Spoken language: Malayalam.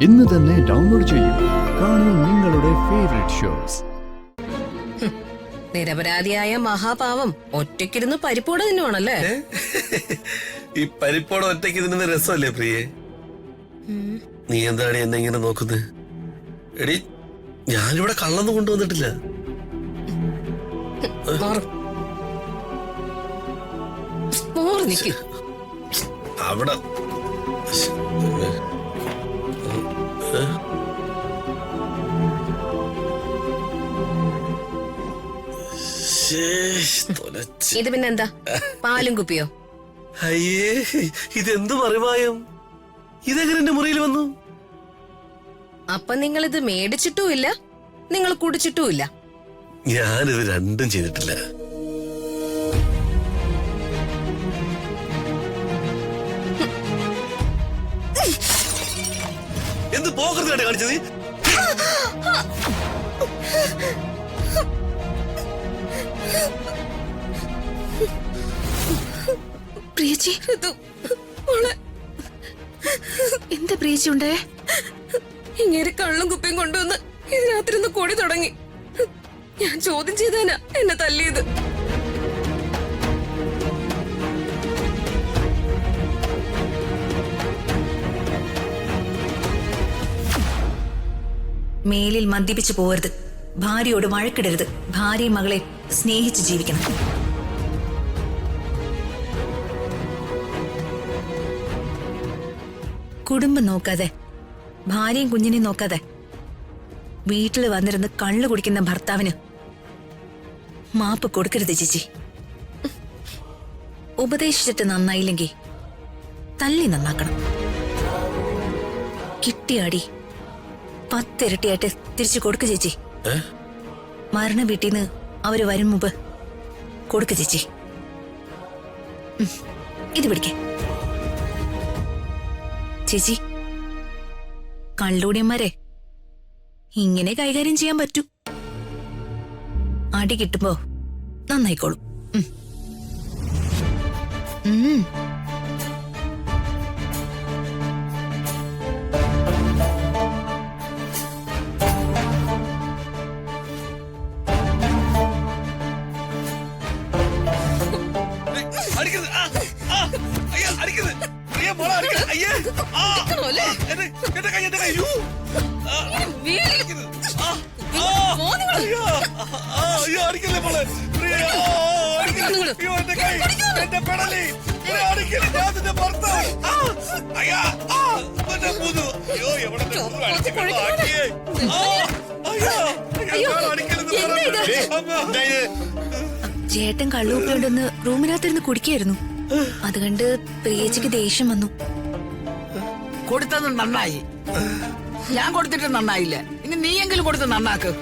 ഇന്ന് തന്നെ ഡൗൺലോഡ് ചെയ്യൂ. കാണൂ നിങ്ങളുടെ ഫേവറേറ്റ് ഷോസ്. നിരപരാധിയായ മഹാപാവം ഒറ്റയ്ക്കിരുന്ന് പരിപ്പോടെ തിന്നുവാണല്ലേ? ഈ പരിപ്പോടെ ഒറ്റയ്ക്ക് തിന്നുന്ന രസമല്ലേ പ്രിയേ? നീ എന്താണ് എന്നെ ഇങ്ങനെ നോക്കുന്നത്? എടി, ഞാനിവിടെ കള്ളൊന്നും കൊണ്ടുവന്നിട്ടില്ല. അവിടെ ഇത് പിന്നെന്താ, പാലും കുപ്പിയോ? അയ്യേ, ഇതെന്ത് മറിമായം! ഇതെങ്ങനെ എന്റെ മുറിയിൽ വന്നു? അപ്പൊ നിങ്ങൾ ഇത് മേടിച്ചിട്ടുമില്ല, നിങ്ങൾ കുടിച്ചിട്ടുമില്ല? ഞാനിത് രണ്ടും ചെയ്തിട്ടില്ല. എന്ത് പോകൃതിയാണ് കാണിച്ചത്? പ്രിയച്ചി, എന്താ പ്രിയച്ചി ഉണ്ടേ? ഇങ്ങനെ കള്ളും കുപ്പിയും കൊണ്ടുവന്ന് ഇത് രാത്രി ഒന്ന് കൂടി തുടങ്ങി. ഞാൻ ചോദ്യം ചെയ്തേനാ എന്നെ തല്ലിയത്. മേലിൽ മദ്യപിച്ചു പോകരുത്, ഭാര്യയോട് വഴക്കിടരുത്, ഭാര്യയും മകളെ സ്നേഹിച്ച് ജീവിക്കണം. കുടുംബം നോക്കാതെ, ഭാര്യയും കുഞ്ഞിനെയും നോക്കാതെ വീട്ടിൽ വന്നിരുന്ന് കള്ളു കുടിക്കുന്ന ഭർത്താവിന് മാപ്പ് കൊടുക്കരുത് ചേച്ചി. ഉപദേശിച്ചിട്ട് നന്നായില്ലെങ്കിൽ തല്ലി നന്നാക്കണം. കിട്ടിയാടി 10 ഇരട്ടിയായിട്ട് തിരിച്ചു കൊടുക്ക് ചേച്ചി. മരണ വീട്ടിന്ന് അവര് വരും മുമ്പ് കൊടുക്ക് ചേച്ചി. ഇത് പിടിക്കേ ചേച്ചി. കള്ളൂടിയന്മാരെ ഇങ്ങനെ കൈകാര്യം ചെയ്യാൻ പറ്റൂ. അടി കിട്ടുമ്പോ നന്നായിക്കോളും. ചേട്ടൻ കള്ളുപ്പിയുണ്ടെന്ന് റൂമിനകത്തിരുന്ന് കുടിക്കായിരുന്നു. അത് കണ്ട് പ്രിയച്ചിക്ക് ദേഷ്യം വന്നു. കൊടുത്തത് നന്നായി, ഞാൻ കൊടുത്തിട്ട് നന്നായില്ല. ഇനി നീയെങ്കിലും കൊടുത്ത് നന്നാക്ക്.